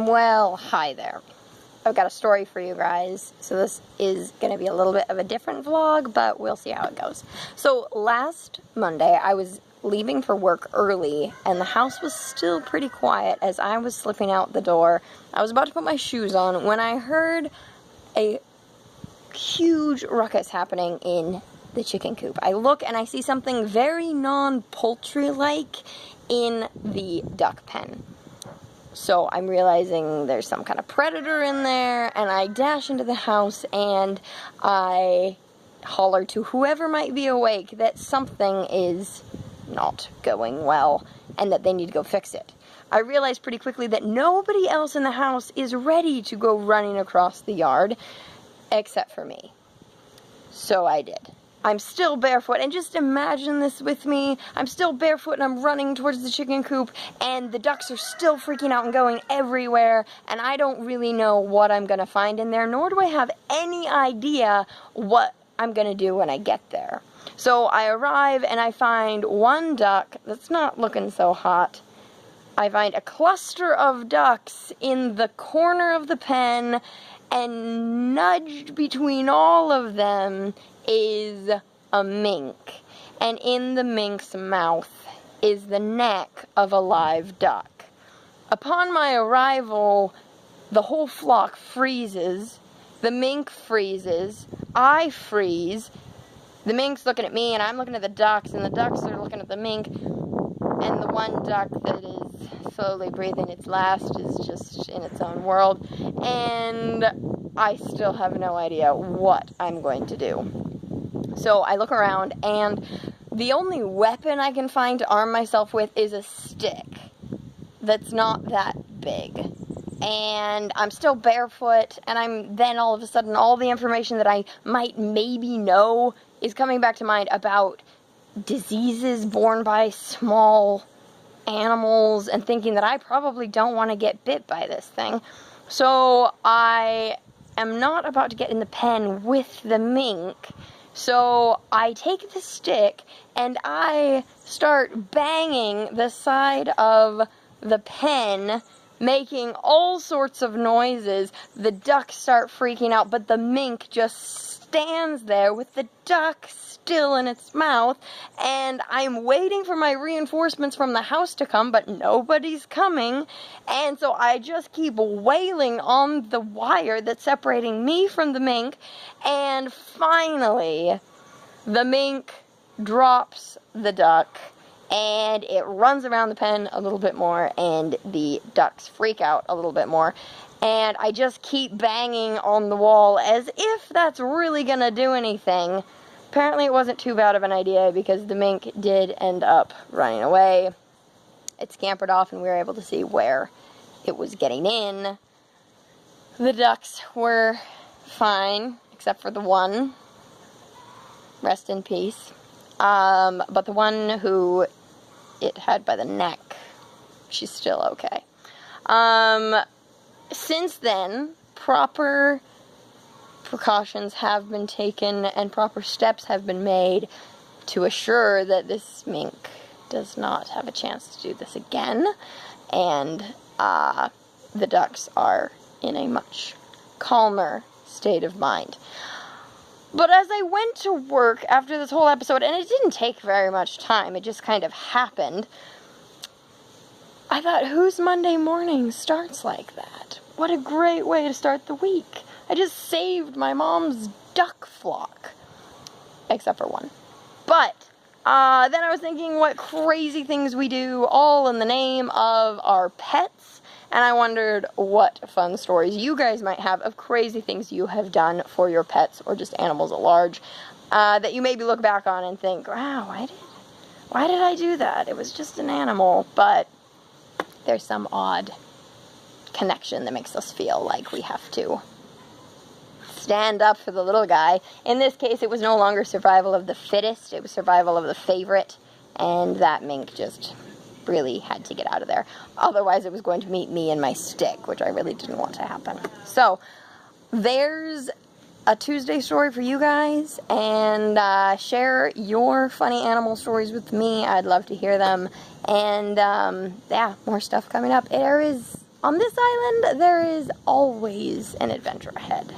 Well, hi there. I've got a story for you guys. So this is going to be a little bit of a different vlog, but we'll see how it goes. So last Monday, I was leaving for work early, and the house was still pretty quiet as I was slipping out the door. I was about to put my shoes on when I heard a huge ruckus happening in the chicken coop. I look and I see something very non-poultry-like in the duck pen. So I'm realizing there's some kind of predator in there, and I dash into the house and I holler to whoever might be awake that something is not going well and that they need to go fix it. I realize pretty quickly that nobody else in the house is ready to go running across the yard except for me. So I did. I'm still barefoot, and just imagine this with me. I'm still barefoot and I'm running towards the chicken coop, and the ducks are still freaking out and going everywhere, and I don't really know what I'm gonna find in there, nor do I have any idea what I'm gonna do when I get there. So I arrive and I find one duck that's not looking so hot. I find a cluster of ducks in the corner of the pen, and nudged between all of them is a mink, and in the mink's mouth is the neck of a live duck. Upon my arrival, the whole flock freezes, the mink freezes, I freeze, the mink's looking at me and I'm looking at the ducks, and the ducks are looking at the mink, and the one duck that is slowly breathing its last is just in its own world, and I still have no idea what I'm going to do. So I look around, and the only weapon I can find to arm myself with is a stick that's not that big. And I'm still barefoot, and then all of a sudden all the information that I might maybe know is coming back to mind about diseases borne by small animals, and thinking that I probably don't want to get bit by this thing. So I am not about to get in the pen with the mink. So I take the stick and I start banging the side of the pen, making all sorts of noises. The ducks start freaking out, but the mink just stands there with the duck still in its mouth, and I'm waiting for my reinforcements from the house to come, but nobody's coming, and so I just keep wailing on the wire that's separating me from the mink, and finally, the mink drops the duck, and it runs around the pen a little bit more, and the ducks freak out a little bit more, and I just keep banging on the wall as if that's really gonna do anything. Apparently it wasn't too bad of an idea, because the mink did end up running away. It scampered off, and we were able to see where it was getting in. The ducks were fine, except for the one. Rest in peace. But the one who it had by the neck, she's still okay. Since then, proper precautions have been taken and proper steps have been made to assure that this mink does not have a chance to do this again, and the ducks are in a much calmer state of mind. But as I went to work after this whole episode, and it didn't take very much time, it just kind of happened, I thought, whose Monday morning starts like that? What a great way to start the week. I just saved my mom's duck flock. Except for one. But, then I was thinking what crazy things we do, all in the name of our pets. And I wondered what fun stories you guys might have of crazy things you have done for your pets, or just animals at large, that you maybe look back on and think, wow, why did I do that? It was just an animal. But there's some odd connection that makes us feel like we have to stand up for the little guy. In this case, it was no longer survival of the fittest, it was survival of the favorite, and that mink just really had to get out of there. Otherwise, it was going to meet me and my stick, which I really didn't want to happen. So, there's a Tuesday story for you guys, and share your funny animal stories with me. I'd love to hear them. And yeah, more stuff coming up. There is on this island, there is always an adventure ahead.